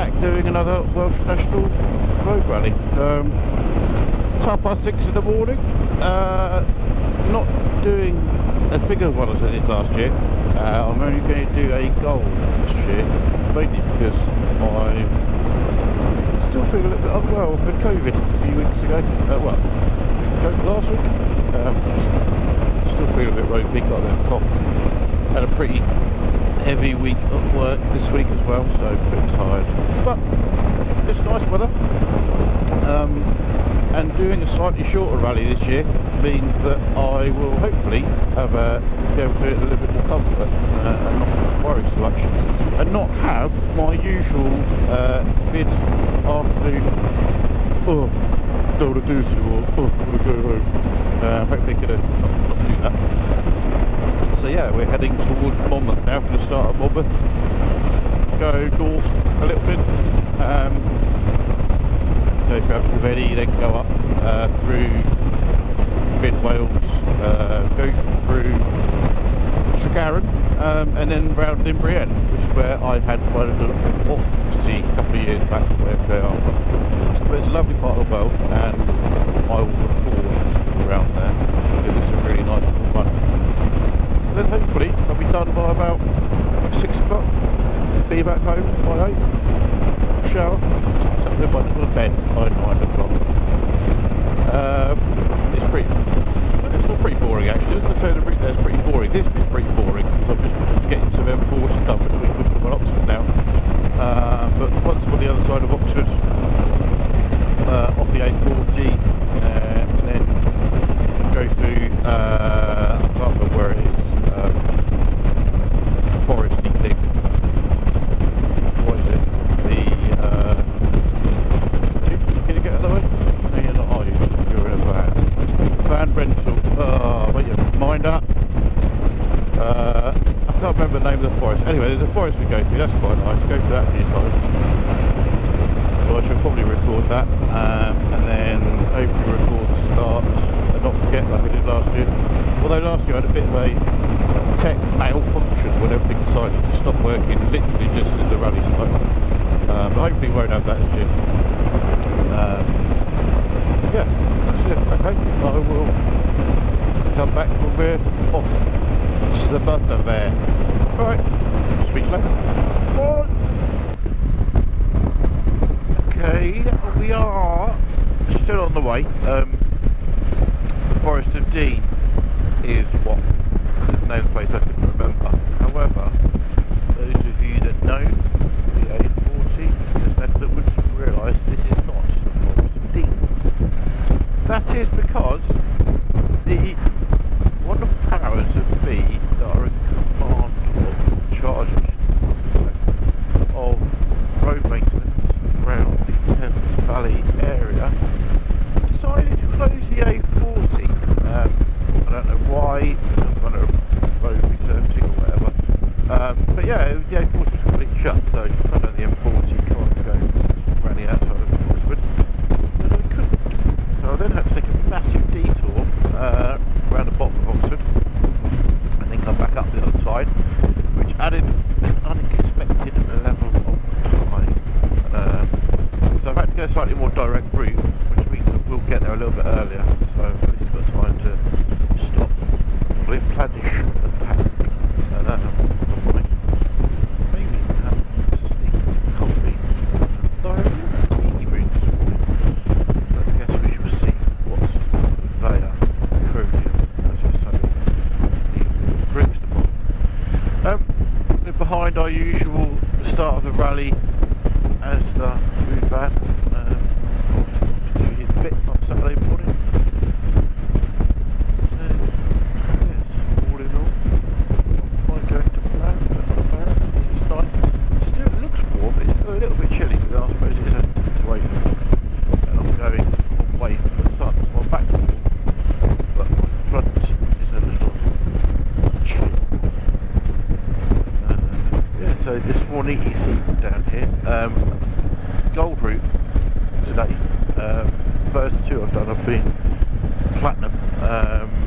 back doing another Welsh National Road Rally. It's 6:30 in the morning. Not doing as big a one as I did last year. I'm only going to do a goal this year, mainly because I still feel a little bit unwell. I had COVID a few weeks ago. Last week. Still feel a bit ropey, got a bit of cough. Had a pretty heavy week at work this week as well, so a bit tired. But it's nice weather. And doing a slightly shorter rally this year means that I will hopefully be able to do it in a little bit more comfort and not worry so much, and not have my usual mid-afternoon don't want to do this anymore, I want to go home. Hopefully going to not do that. So yeah, we're heading towards Monmouth now. We're going to start at Monmouth, go north a little bit, go through Abergavenny, then go up through mid Wales, go through Tregaron, and then round Limbrienne, which is where I had quite a little off-sea a couple of years back where they are. But it's a lovely part of the world, and I will record around there because it's a really nice little run. And then hopefully I'll be done by about 6 o'clock, be back home by 8, shower, so I might go to bed by 9 o'clock. It's not pretty boring actually. I was going to say the route there's pretty boring. This bit's pretty boring because I'm just getting some M40 done between Wimbledon and Oxford now. But once I'm on the other side of Oxford, off the A40, and then go through, I can't remember where it is, foresty thing. What is it? Can you get out of the way? No, you're not, are you? You're in a van. Van rental. Oh, wait, mind up. I can't remember the name of the forest. Anyway, there's a forest we go through, that's quite nice. Go through that a few times. So I should probably record that, and then hopefully record the start and not forget like we did last year. Although last year I had a bit of a tech malfunction when everything decided to stop working literally just as the rally started. But hopefully we won't have that this year. Yeah, that's it. Okay, I will come back when we're off. This is the button there. Alright, speak later. Bye. Okay, we are still on the way. The Forest of Dean is what the name of the place I couldn't remember. However, those of you that know the A40 this neck that would realise this is not the Forest of Dean. That is because the wonderful powers of be that are in command of charges of road maintenance around the Thames Valley area decided to close the A40. I don't know why, some kind of road resurfacing or whatever. But yeah, the A40 was completely shut, so if you come down the M40, can't go around the outside of Oxford. And I couldn't. So I then had to take a massive detour around the bottom of Oxford and then come back up the other side, which added an unexpected level of time. So I've had to go a slightly more direct route, which means that we'll get there a little bit earlier, so at least got time to stop, replenish the tank, and maybe have a sneak coffee tea route this morning. But I guess we shall see what Vaya Chromium, as I say, brings to mind. Behind our usual start of the rally as the food van, to do his bit on Saturday morning. So, yes, all in all, not quite going to plan, but not bad. This is nice. Still, it looks warm, it's a little bit chilly, but I suppose it's only 10 to 8, and I'm going away from the sun, so I'm back to warm, but my front is a little chill. Yeah, so this morning you see down here, gold route today. The first two I've done have been platinum.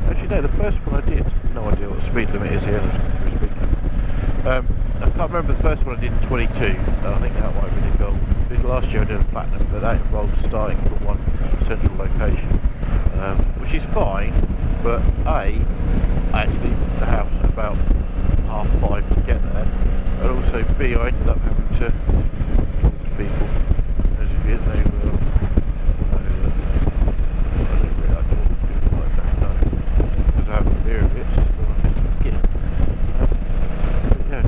Actually no, the first one I did, no idea what the speed limit is here, let's go through speed limit. I can't remember the first one I did in 22, I think that might have been in gold. last year I did a platinum, but that involves starting from one central location, which is fine, but A, I had to leave the house at about 5:30 to get there, and also B, I ended up having to talk to people. As you get, they were, I don't really like talking to people, I don't know, because I have a fear of it, so I just get it. But yeah,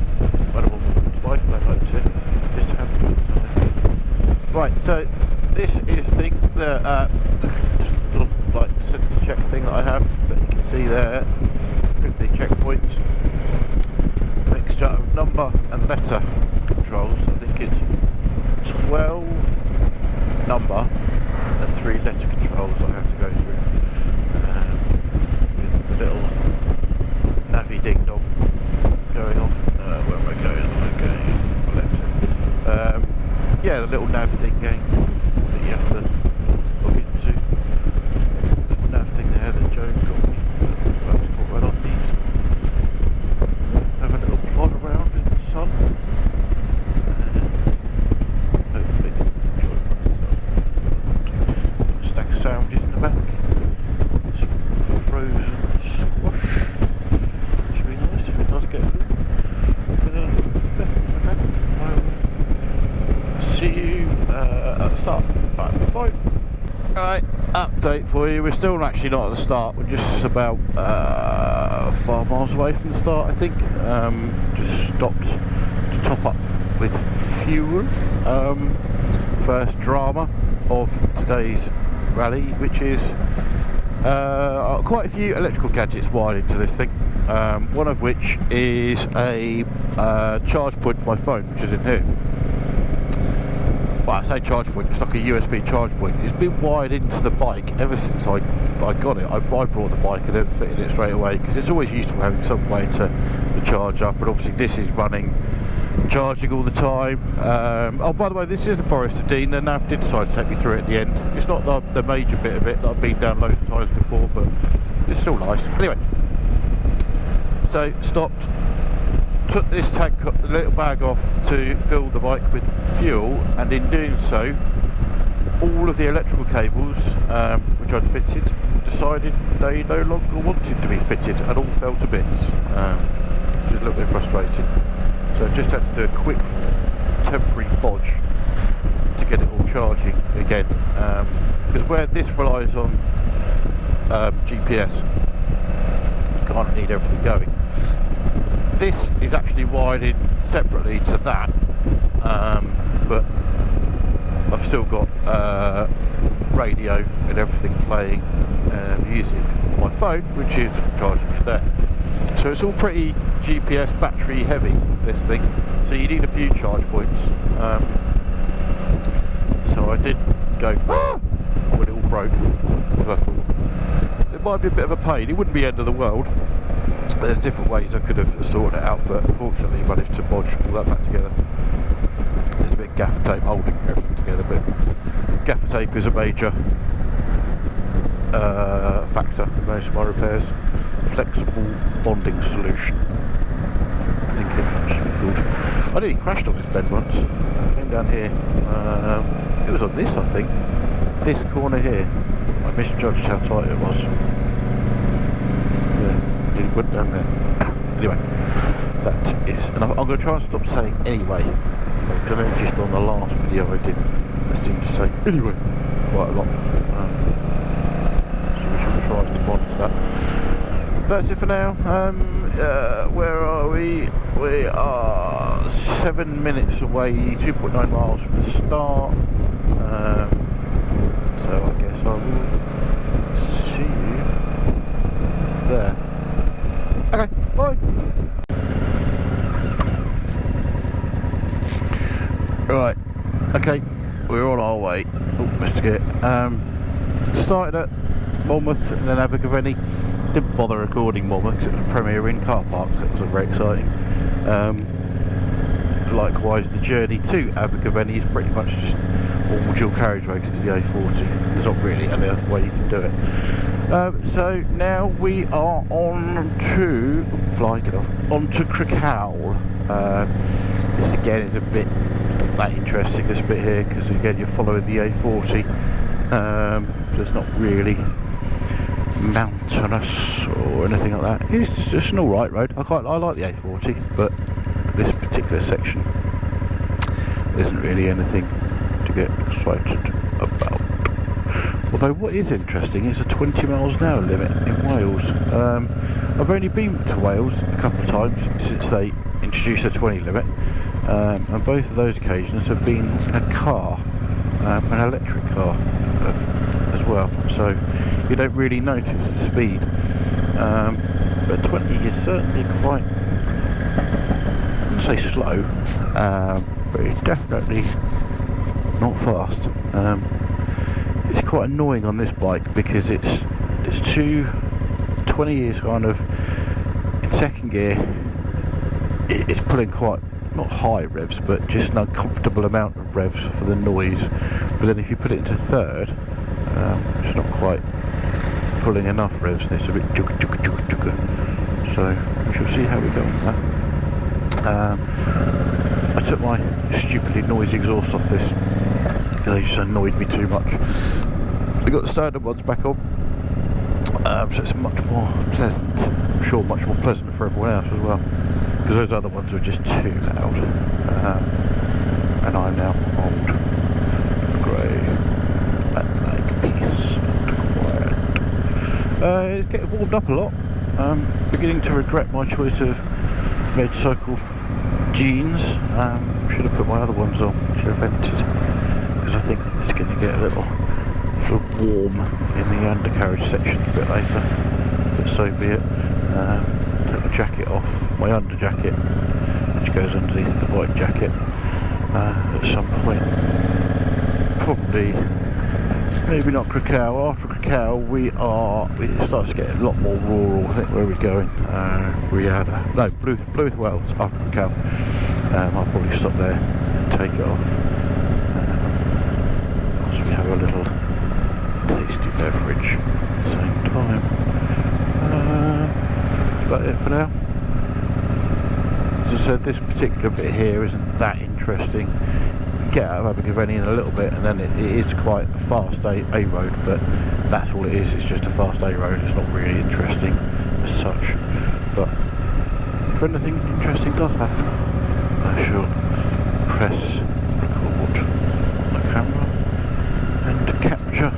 I don't want to bike, I like to just have a good time. Right, so this is the thing, the little like sense check thing that I have, that you can see there, 15 checkpoints. Mixture of number and letter controls. I think it's 12 number and 3 letter controls I have to go through. With the little navvy ding dong going off. Where am I going? I'm going on my left hand. Yeah, the little nav thing going that you have to log into. The nav thing there that Joan got me. I was caught right on these. Have a little plod around in the sun, and hopefully enjoy myself. Got a stack of sandwiches in the back, some frozen squash, which should be nice if it does get good. Okay, I'll see you at the start. Right, bye. Alright, update for you. We're still actually not at the start, we're just about 5 miles away from the start, I think. Just stopped to top up with fuel. First drama of today's rally, which is quite a few electrical gadgets wired into this thing. One of which is a charge point for my phone, which is in here. Well, I say charge point, it's like a USB charge point. It's been wired into the bike ever since I got it. I brought the bike and then fitted it straight away, because it's always useful having some way to charge up, and obviously this is running, charging all the time. Oh, by the way, this is the Forest of Dean. The nav did decide to take me through it at the end. It's not the major bit of it that I've been down loads of times before, but it's still nice. Anyway, so stopped, took this tank, the little bag off to fill the bike with fuel, and in doing so, all of the electrical cables which I'd fitted decided they no longer wanted to be fitted and all fell to bits, which is a little bit frustrating. So I just had to do a quick temporary bodge to get it all charging again, because where this relies on GPS, you kind of need everything going. This is actually wired in separately to that, but I've still got radio and everything playing music on my phone, which is charging it there. So it's all pretty GPS battery heavy, this thing, so you need a few charge points. So I did go when it all broke, because I thought it might be a bit of a pain. It wouldn't be the end of the world. There's different ways I could have sorted it out, but fortunately managed to bodge all that back together. There's a bit of gaffer tape holding everything together, but gaffer tape is a major factor in most of my repairs. Flexible bonding solution, I think it should be called. I nearly crashed on this bend once. I came down here, it was on this, I think, this corner here. I misjudged how tight it was. It went down there. Anyway, that is enough. I'm going to try and stop saying anyway today, because I noticed on the last video I did, I seemed to say anyway quite a lot. So we should try to monitor that. That's it for now. Where are we? We are 7 minutes away, 2.9 miles from the start. So I guess I will see you there. Okay, bye. Right, okay, we're on our way. Oh, missed it. Started at Monmouth and then Abergavenny. Didn't bother recording Monmouth because it was a Premier Inn car park. That was very exciting. Likewise, the journey to Abergavenny is pretty much just all dual carriageway because it's the A40. There's not really any other way you can do it. So now we are on to onto Crickhowell. This again is a bit that interesting, this bit here, because again you're following the A40. So it's not really mountainous or anything like that. It's just an alright road. I like the A40, but this particular section isn't really anything to get excited about. Although what is interesting is a 20 miles an hour limit in Wales. I've only been to Wales a couple of times since they introduced a 20 limit, and both of those occasions have been in a car, an electric car as well, so you don't really notice the speed, but 20 is certainly quite, I wouldn't say slow, but it's definitely not fast. It's quite annoying on this bike because it's 20 is kind of in second gear. It's pulling quite, not high revs, but just an uncomfortable amount of revs for the noise. But then if you put it into third, it's not quite pulling enough revs, and it's a bit jugga jugga jugga jugga. So we shall see how we go on that. I took my stupidly noisy exhaust off this because they just annoyed me too much. We got the standard ones back on, so it's much more pleasant. I'm sure much more pleasant for everyone else as well, because those other ones were just too loud. And I'm now old, grey, and like peace and quiet. It's getting warmed up a lot. Beginning to regret my choice of motorcycle jeans. Should have put my other ones on, should have vented, because I think it's going to get a little warm in the undercarriage section a bit later, but so be it. Take my jacket off, my under jacket, which goes underneath the white jacket, at some point. Probably, maybe not Krakow. After Krakow it starts to get a lot more rural. I think where we're going, we had Blwydd Wells after Krakow. I'll probably stop there and take it off. Whilst we have a little tasty beverage at the same time. That's about it for now. As I said, this particular bit here isn't that interesting. You get out of Abergavenny in a little bit, and then it is quite a fast A road, but that's all it is. It's just a fast A road. It's not really interesting as such. But if anything interesting does happen, I shall press record on the camera and capture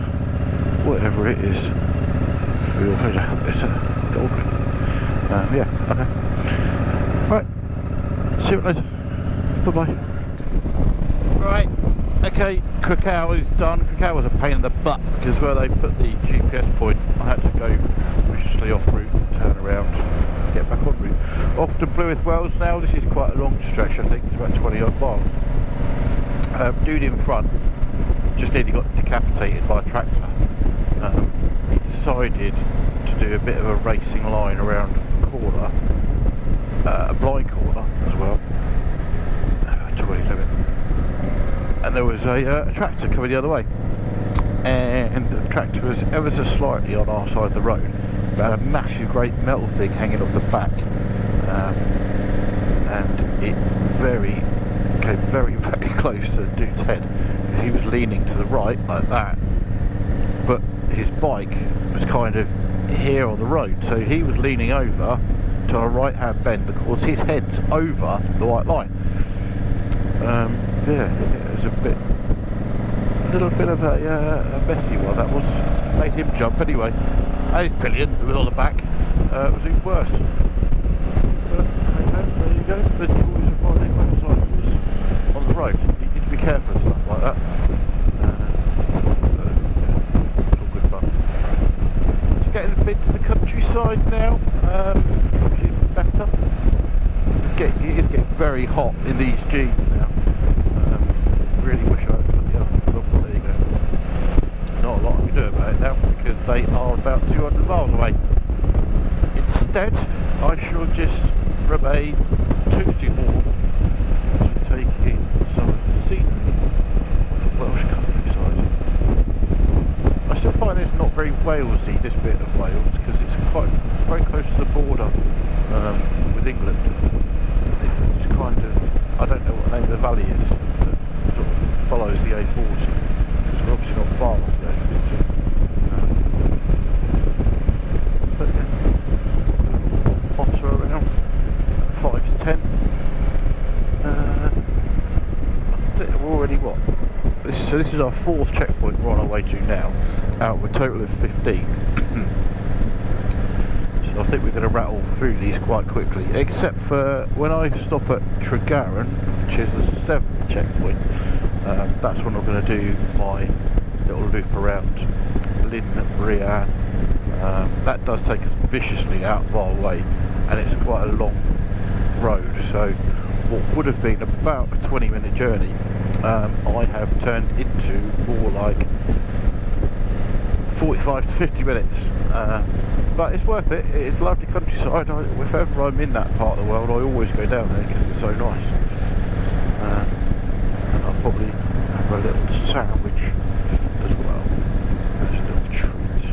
whatever it is. It's a gold ring. Yeah, okay. Right, see you later. Bye bye. Right, okay, Krakow is done. Krakow was a pain in the butt because where they put the GPS point, I had to go viciously off route, turn around, get back on route. Off to Blwydd Wells now. This is quite a long stretch, I think. It's about 20 odd miles. Dude in front just nearly got decapitated by a tractor. He decided to do a bit of a racing line around a corner, a blind corner as well. And there was a tractor coming the other way, and the tractor was ever so slightly on our side of the road, but had a massive great metal thing hanging off the back, and it came very very close to the dude's head. He was leaning to the right like that, but his bike was kind of here on the road, so he was leaning over to a right hand bend because his head's over the white line. Yeah, it was a little bit of a messy one. That was, made him jump anyway. And his pillion, it was on the back, it was even worse. But there you go, the joys of riding motorcycles on the road. You need to be careful of stuff like that. It's all good fun. So getting a bit to the countryside now, actually better. It is getting very hot in these jeans now. Really wish I had put the oven, but there you go. Not a lot I can do about it now because they are about 200 miles away. Instead, I shall just remain totally warm to take in some of the scenery of the Welsh countryside. I still find this not very Walesy, this bit of Wales, because it's quite very close to the border with England. It's kind of, I don't know what the name of the valley is. sort of follows the A40. Because we're obviously not far off the A40. But yeah, potter around 5 to 10. I think we're already what? So this is our 4th checkpoint we're on our way to now, out of a total of 15. So I think we're going to rattle through these quite quickly, except for when I stop at Tregaron, which is the 7th checkpoint. That's when I'm going to do my little loop around Lynn Brian. That does take us viciously out of our way, and it's quite a long road, so what would have been about a 20-minute journey I have turned into more like 45 to 50 minutes, but it's worth it. It's lovely countryside. If ever I'm in that part of the world, I always go down there because it's so nice. And I'll probably have a little sandwich as well. That's a little treat.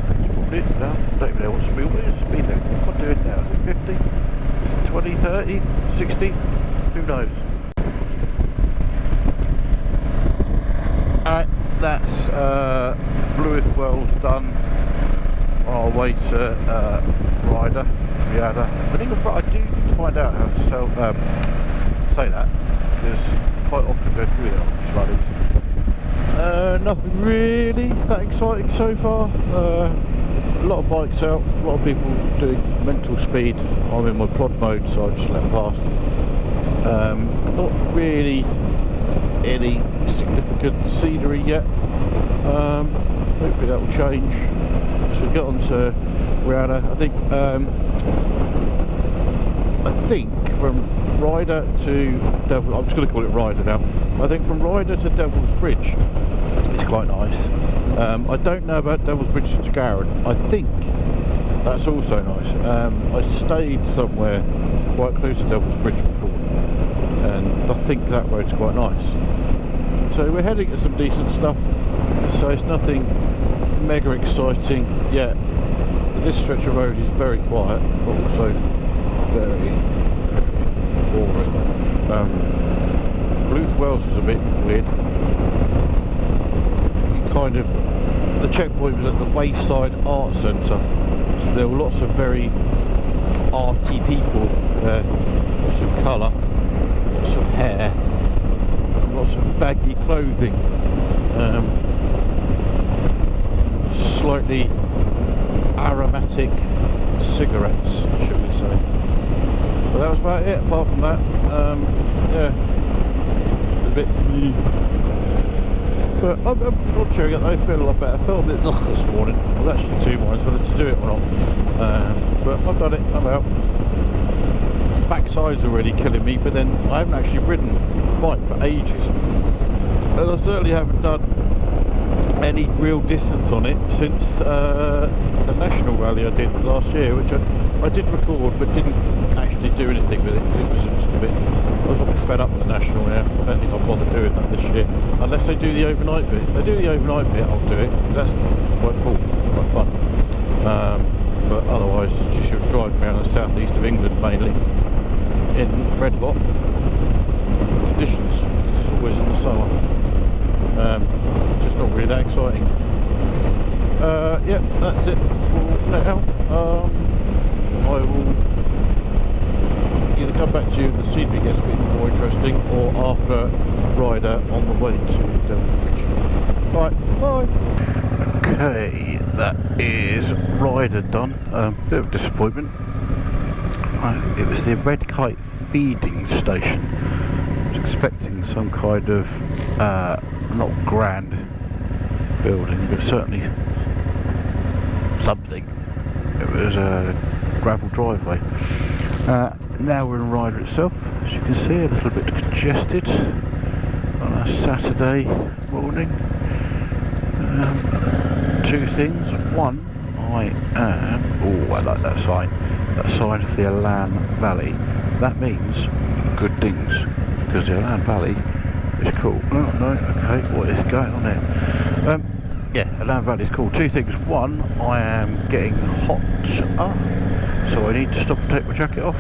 That's probably it for now. I don't even know what speed limit. What am I doing now? Is it 50? Is it 20, 30, 60? Who knows? That's Welsh done on our way to Ryder. I do need to find out how to say that, because I quite often go through it on these rallies. Nothing really that exciting so far. A lot of bikes out, a lot of people doing mental speed. I'm in my quad mode, so I just let them pass. Not really any significant scenery yet. Hopefully that will change as we get on to Rihanna. I think from Ryder to Devil, I'm just going to call it Ryder now. I think from Ryder to Devil's Bridge is quite nice. I don't know about Devil's Bridge to Tregaron. I think that's also nice. I stayed somewhere quite close to Devil's Bridge before, and I think that road's quite nice. So we're heading to some decent stuff, so it's nothing mega exciting yet. This stretch of road is very quiet, but also very, very boring. Welsh was a bit weird. The checkpoint was at the Wayside Art Centre, so there were lots of very arty people there, lots of colour, lots of hair, lots of baggy clothing, slightly aromatic cigarettes, should we say. But that was about it. Apart from that, yeah, a bit. But I'm not cheering it. I feel a lot better. I felt a bit this morning. I was actually 2 minds whether to do it or not. But I've done it. I'm out. Backside's already killing me, but then I haven't actually ridden a bike for ages, and I certainly haven't done any real distance on it since the national rally I did last year, which I did record but didn't actually do anything with it. It was just a bit, I got a bit fed up with the national now. I don't think I'll bother doing that this year unless they do the overnight bit. If they do the overnight bit, I'll do it. That's quite cool, quite fun. But otherwise just driving around the southeast of England mainly in red hot conditions. It's always in the summer. Just not really that exciting. Yeah, that's it for now. I will either come back to you if the scenery gets a bit more interesting, or after Ryder on the way to Devil's Bridge. Right, bye. Okay, that is Ryder done. Bit of disappointment. It was the Red Kite feeding station. I was expecting some kind of not grand building, but certainly something. It was a gravel driveway. Now we're in Ryder itself. As you can see, a little bit congested on a Saturday morning. 2 things. One, I like that sign. That sign for the Alan Valley. That means good things, because the Alan Valley is cool. Oh no, okay, what is going on there? Yeah, Alan Valley is cool. 2 things. One, I am getting hot, so I need to stop and take my jacket off.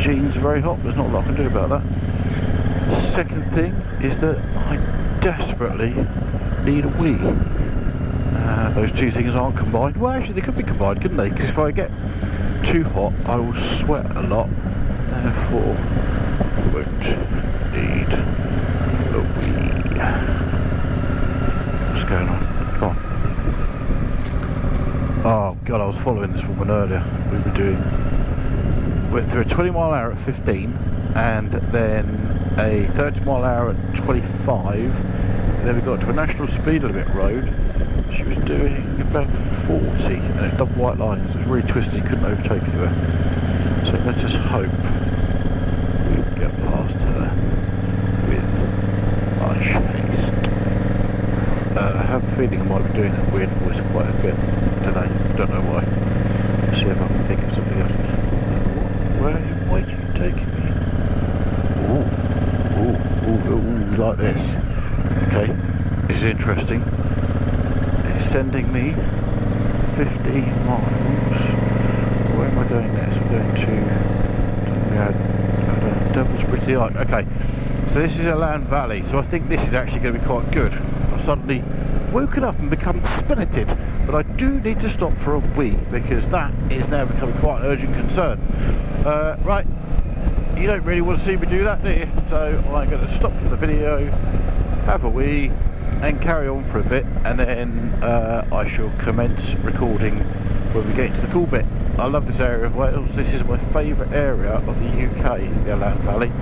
Jean's very hot, there's not a lot I can do about that. Second thing is that I desperately need a wee. Those two things aren't combined. Well, actually they could be combined, couldn't they? Because if I get too hot I will sweat a lot, therefore I won't need a wee. What's going on? Come on. Oh god, I was following this woman earlier. Went through a 20 mile an hour at 15 and then a 30 mile an hour at 25, and then we got to a national speed limit road. She was doing about 40 and it double white lines. It was really twisty, couldn't overtake anywhere. So let us hope we can get past her with much haste. I have a feeling I might be doing that weird voice quite a bit today, don't know why. Let's see if I can think of something else. Why are you taking me? Ooh, like this. Okay, this is interesting. It's sending me 15 miles. Where am I going next? I'm going to Devil's Pretty Arch. Okay, so this is a land valley, so I think this is actually going to be quite good. I've suddenly woken up and become spirited, but I do need to stop for a wee because that is now becoming quite an urgent concern. Right, you don't really want to see me do that, do you? So I'm going to stop the video, have a wee, and carry on for a bit, and then I shall commence recording when we get into the cool bit. I love this area of Wales. This is my favourite area of the UK, the Land Valley.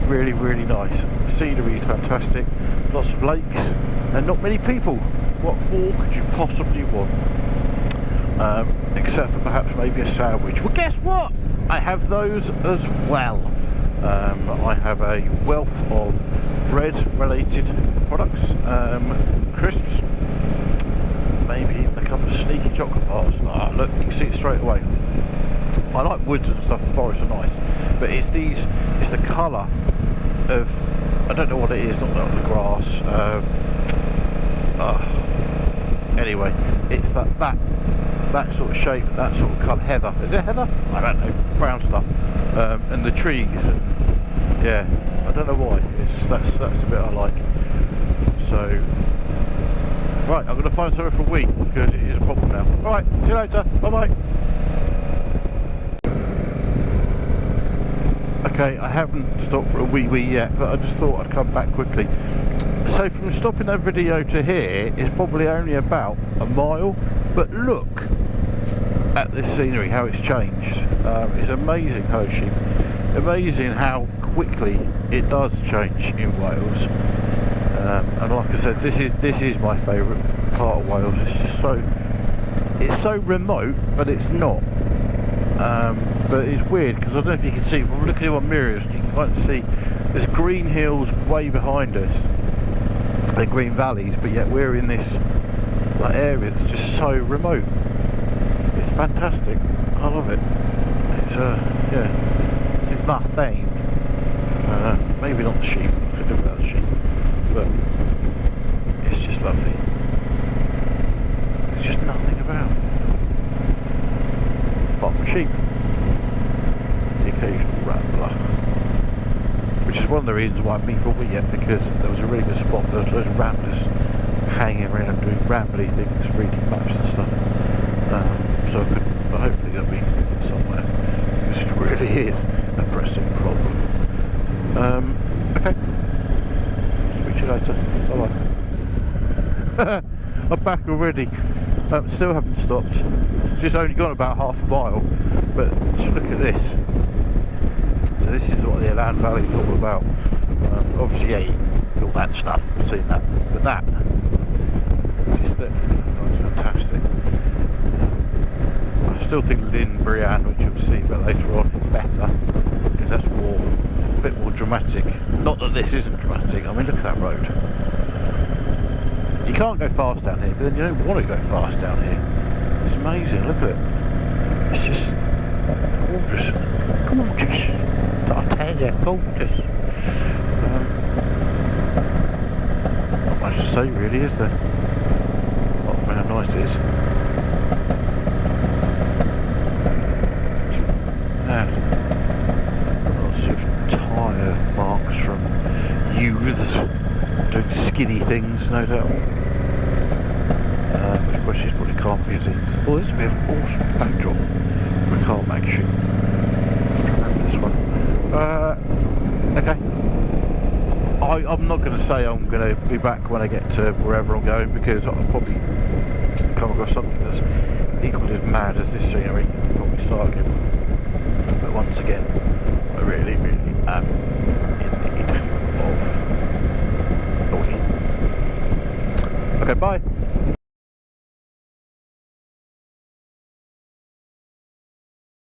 Really, really nice. The scenery is fantastic. Lots of lakes and not many people. What more could you possibly want? Except for perhaps maybe a sandwich. Well, guess what? I have those as well. I have a wealth of bread-related products, crisps, maybe a couple of sneaky chocolate bars. Ah, look, you can see it straight away. I like woods and stuff, and forests are nice, but it's the colour of, I don't know what it is, not the grass. Anyway, it's that sort of shape, that sort of colour. Heather, is it heather? I don't know, brown stuff, and the trees. Yeah, I don't know why. That's the bit I like. So, right, I'm going to find somewhere for a wee because it is a problem now. All right, see you later. Bye bye. Okay, I haven't stopped for a wee yet, but I just thought I'd come back quickly. So from stopping that video to here is probably only about a mile, but look at this scenery, how it's changed. It's amazing. Hello sheep. Amazing how quickly it does change in Wales. And like I said, this is my favourite part of Wales. It's just so remote, but it's not. But it's weird because I don't know if you can see, if I'm looking in my mirrors, you can kind of see there's green hills way behind us, the green valleys, but yet we're in this area that's just so remote. It's fantastic. I love it. It's yeah, this is my thing. Maybe not the sheep, I could do without the sheep, but it's just lovely. There's just nothing about apart from sheep. The occasional rambler, which is one of the reasons why I'm me for a wee yet, because there was a really good spot. There was loads of ramblers hanging around doing rambly things, reading maps and stuff. So I could, but hopefully there'll be somewhere, because it really is a pressing problem. Okay. Speak to you later. Bye bye. I'm back already. Still haven't stopped. Just only gone about half a mile, but just look at this. So this is what the Land Valley is all about. Obviously, yeah, you all that stuff, I've seen that, but that, just that's fantastic. I still think Lynn Brianne, which you'll see but later on, is better because that's a bit more dramatic. Not that this isn't dramatic. I mean, look at that road. You can't go fast down here, but then you don't want to go fast down here. It's amazing. Look at it. It's just gorgeous. Gorgeous. I tell you, gorgeous. Not much to say, really, is there? Apart from how nice it is. paths, doing skiddy things, no doubt. Which bushes probably can't be as easy. Oh, this would be an awesome backdrop for a car mag shoot. I'll try and remember this one. Okay. I'm not going to say I'm going to be back when I get to wherever I'm going, because I'll probably come across something that's equally as mad as this scenery. Probably start again. But once again, I really am in need of a wee. Okay, bye.